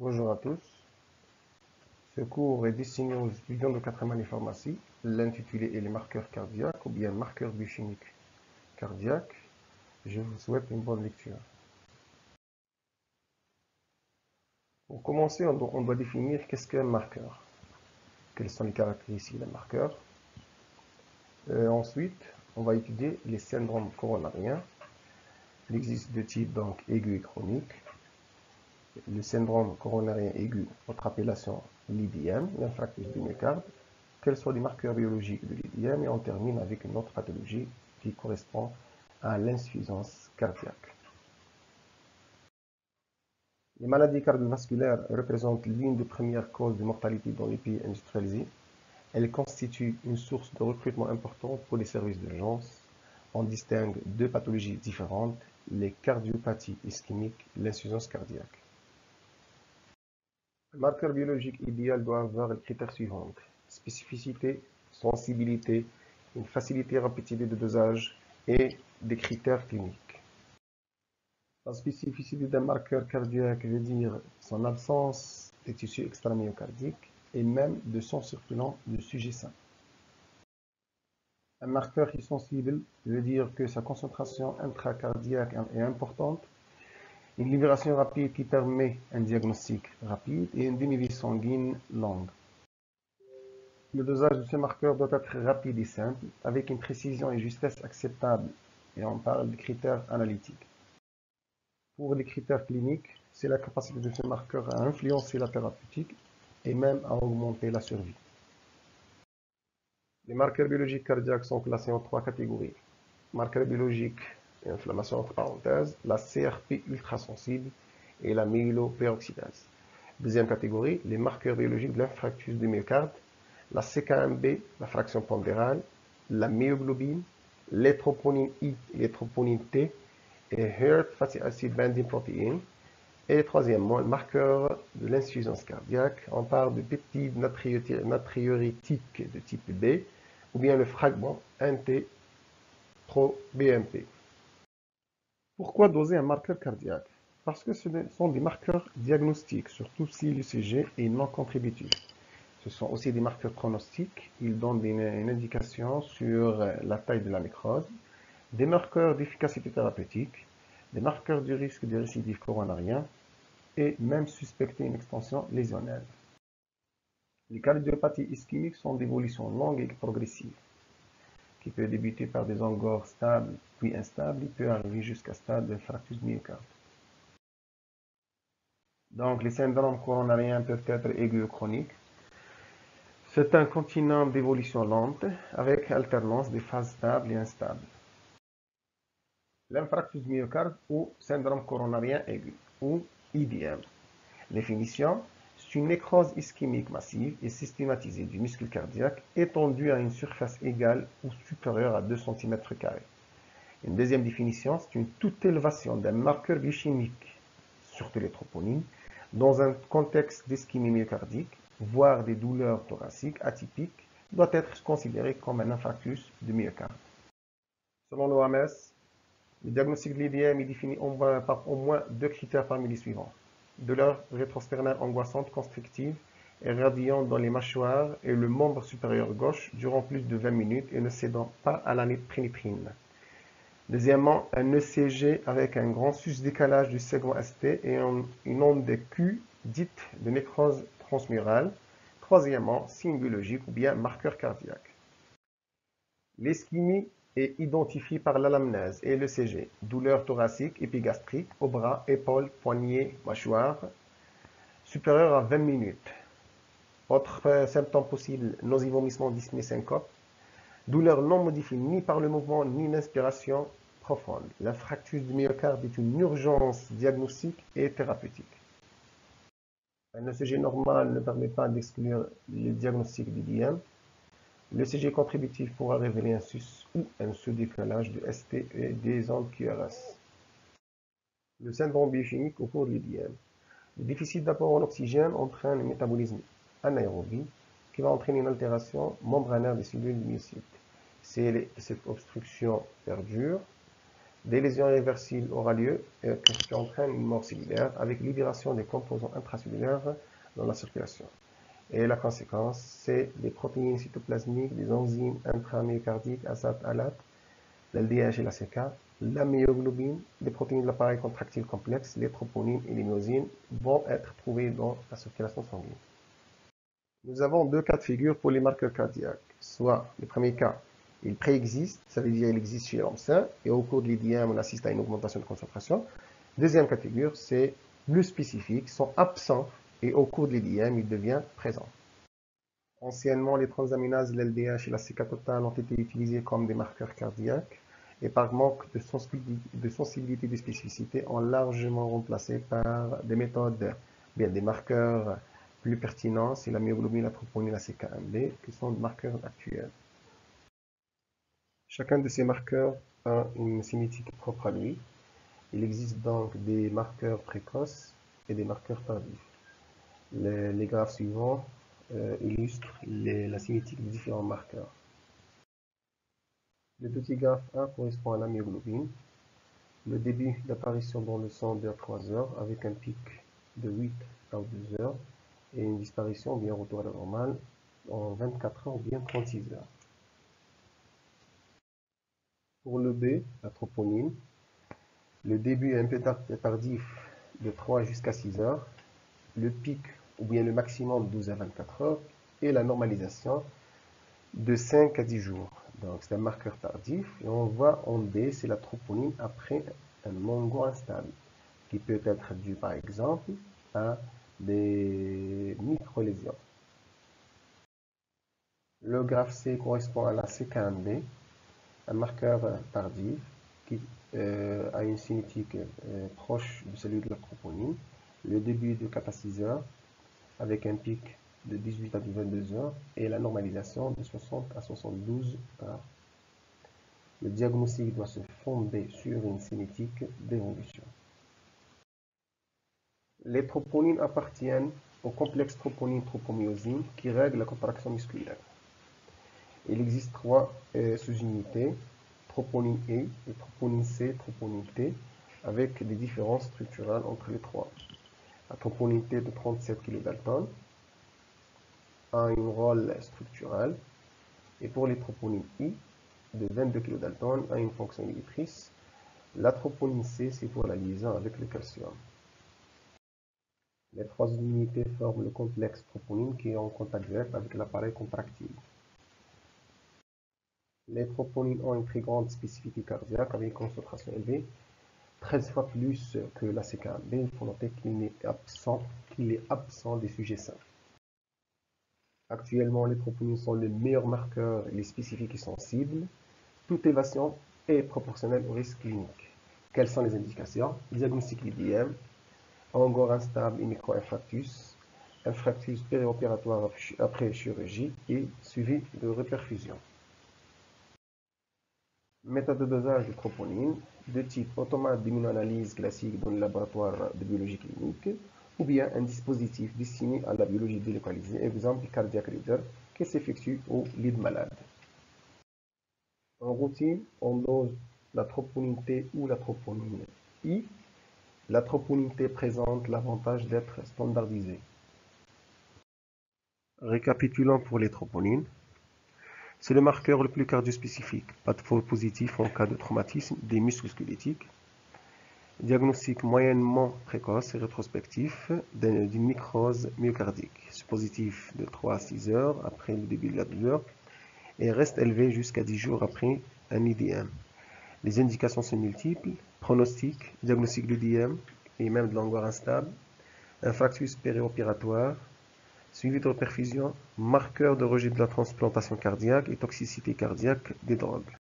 Bonjour à tous. Ce cours est destiné aux étudiants de 4e année pharmacie. L'intitulé est les marqueurs cardiaques ou bien marqueurs biochimiques cardiaques. Je vous souhaite une bonne lecture. Pour commencer, on doit définir qu'est-ce qu'un marqueur. Quelles sont les caractéristiques d'un marqueur. Ensuite, on va étudier les syndromes coronariens. Il existe deux types, donc aigu et chronique. Le syndrome coronarien aigu, autre appellation l'IDM, l'infarctus du myocarde. Quels sont les marqueurs biologiques de l'IDM, et on termine avec une autre pathologie qui correspond à l'insuffisance cardiaque. Les maladies cardiovasculaires représentent l'une des premières causes de mortalité dans les pays industrialisés. Elles constituent une source de recrutement importante pour les services d'urgence. On distingue deux pathologies différentes, les cardiopathies ischémiques et l'insuffisance cardiaque. Le marqueur biologique idéal doit avoir les critères suivants: spécificité, sensibilité, une facilité et rapidité de dosage et des critères cliniques. La spécificité d'un marqueur cardiaque veut dire son absence des tissus extramyocardiques et même de sang circulant du sujet sain. Un marqueur qui est sensible veut dire que sa concentration intracardiaque est importante, une libération rapide qui permet un diagnostic rapide et une demi-vie sanguine longue. Le dosage de ce marqueur doit être rapide et simple, avec une précision et justesse acceptable, et on parle de critères analytiques. Pour les critères cliniques, c'est la capacité de ce marqueur à influencer la thérapeutique et même à augmenter la survie. Les marqueurs biologiques cardiaques sont classés en trois catégories. Marqueurs biologiques et inflammation entre parenthèses, la CRP ultrasensible et la myélopéroxydase. Deuxième catégorie, les marqueurs biologiques de l'infarctus du myocarde, la CKMB, la fraction pondérale, la myoglobine, les troponines I et les troponines T, et Heart Fatty Acid Binding Protein. Et troisièmement, le marqueur de l'insuffisance cardiaque, on parle de peptides natriurétiques de type B, ou bien le fragment NT-proBNP. Pourquoi doser un marqueur cardiaque? Parce que ce sont des marqueurs diagnostiques, surtout si l'ECG est non contributif. Ce sont aussi des marqueurs pronostiques. Ils donnent une indication sur la taille de la nécrose, des marqueurs d'efficacité thérapeutique, des marqueurs du risque de récidive coronarien et même suspecter une extension lésionnelle. Les cardiopathies ischémiques sont d'évolution longue et progressive, qui peut débuter par des angores stables puis instables et peut arriver jusqu'à stade d'infarctus du myocarde. Donc les syndromes coronariens peuvent être aigus ou chroniques. C'est un continuum d'évolution lente avec alternance des phases stables et instables. L'infarctus du myocarde ou syndrome coronarien aigu ou IDM. Définition: c'est une nécrose ischémique massive et systématisée du muscle cardiaque étendue à une surface égale ou supérieure à 2 cm². Une deuxième définition: c'est une toute élévation d'un marqueur biochimique, surtout les troponines, dans un contexte d'ischémie myocardique, voire des douleurs thoraciques atypiques, doit être considéré comme un infarctus du myocarde. Selon l'OMS, le diagnostic de l'IDM est défini par au moins deux critères parmi les suivants: douleur rétrosternale angoissante constrictive et radiant dans les mâchoires et le membre supérieur gauche durant plus de 20 minutes et ne cédant pas à la pénétrine. Deuxièmement, un ECG avec un grand sus-décalage du segment ST et une onde de Q dite de nécrose transmurale. Troisièmement, signe biologique ou bien marqueur cardiaque. L'ischémie est identifiée par l'anamnèse et l'ECG. Douleur thoracique, épigastrique, au bras, épaules, poignets, mâchoire, supérieure à 20 minutes. Autres symptômes possibles: nausées, vomissements, dyspnée, syncope. Douleur non modifiée ni par le mouvement ni l'inspiration profonde. L'infarctus du myocarde est une urgence diagnostique et thérapeutique. Un ECG normal ne permet pas d'exclure le diagnostic d'IDM. L'ECG contributif pourra révéler un sus ou un sous-décalage de ST et des ondes QRS. Le syndrome biochimique au cours de l'IDM. Le déficit d'apport en oxygène entraîne un métabolisme anaérobie qui va entraîner une altération membranaire des cellules du myocyte. Si cette obstruction perdure, Des lésions irréversibles aura lieu qui entraînent une mort cellulaire avec libération des composants intracellulaires dans la circulation. Et la conséquence, c'est les protéines cytoplasmiques, des enzymes intramyocardiques, ASAT, ALAT, l'LDH et l'ACK, la myoglobine, des protéines de l'appareil contractile complexe, les troponines et les myosines vont être trouvées dans la circulation sanguine. Nous avons deux cas de figure pour les marqueurs cardiaques. Soit, le premier cas, il préexiste, ça veut dire qu'il existe chez l'homme sain, et au cours de l'IDM, on assiste à une augmentation de concentration. Deuxième cas de figure, c'est plus spécifique, sont absents, et au cours de l'IDM, il devient présent. Anciennement, les transaminases, l'LDH et la CK totale ont été utilisés comme des marqueurs cardiaques, et par manque de sensibilité et de spécificité, ont largement remplacé par des méthodes, bien des marqueurs plus pertinents, c'est la myoglobine, la troponine, la CK1B, qui sont des marqueurs actuels. Chacun de ces marqueurs a une cinétique propre à lui. Il existe donc des marqueurs précoces et des marqueurs tardifs. Les graphes suivants illustrent la cinétique des différents marqueurs. Le petit graphe 1 correspond à la myoglobine. Le début d'apparition dans le sang vers 3 heures avec un pic de 8 à 12 heures et une disparition ou bien retour à la normale en 24 heures ou bien 36 heures. Pour le B, la troponine, le début est un peu tardif de 3 jusqu'à 6 heures, le pic ou bien le maximum de 12 à 24 heures et la normalisation de 5 à 10 jours. Donc c'est un marqueur tardif et on voit en D, c'est la troponine après un MONGO instable qui peut être dû par exemple à des micro-lésions. Le graphe C correspond à la CK1B, un marqueur tardif qui a une cinétique proche de celui de la troponine. Le début de 4 à 6 heures avec un pic de 18 à 22 heures et la normalisation de 60 à 72 heures. Le diagnostic doit se fonder sur une cinétique d'évolution. Les troponines appartiennent au complexe troponine-tropomyosine qui règle la contraction musculaire. Il existe trois sous-unités, troponine E et troponine C, troponine T, avec des différences structurales entre les trois. La troponine T de 37 kDa a un rôle structural, et pour les troponines I de 22 kDa a une fonction inhibitrice. La troponine C, c'est pour la liaison avec le calcium. Les trois unités forment le complexe troponine qui est en contact direct avec l'appareil contractile. Les troponines ont une très grande spécificité cardiaque avec une concentration élevée, 13 fois plus que la CK1B. Il faut noter qu'il est absent des sujets sains. Actuellement, les troponines sont les meilleurs marqueurs et les spécifiques et sensibles. Toute élévation est proportionnelle au risque clinique. Quelles sont les indications? Diagnostic IDM, angor instable et micro-infarctus, infarctus périopératoire après chirurgie et suivi de reperfusion. Méthode de dosage de troponine de type automate d'immunoanalyse classique dans le laboratoire de biologie clinique ou bien un dispositif destiné à la biologie délocalisée, exemple cardiac reader, qui s'effectue au lit de malade. En routine, on dose la troponine T ou la troponine I. La troponine T présente l'avantage d'être standardisée. Récapitulons pour les troponines. C'est le marqueur le plus cardiospécifique. Pas de faux positif en cas de traumatisme des muscles squelettiques. Diagnostic moyennement précoce et rétrospectif d'une nécrose myocardique. Ce positif de 3 à 6 heures après le début de la douleur et reste élevé jusqu'à 10 jours après un IDM. Les indications sont multiples, pronostic, diagnostic d'IDM et même de l'angoisse instable, infarctus périopératoire, suivi de perfusion, marqueur de rejet de la transplantation cardiaque et toxicité cardiaque des drogues.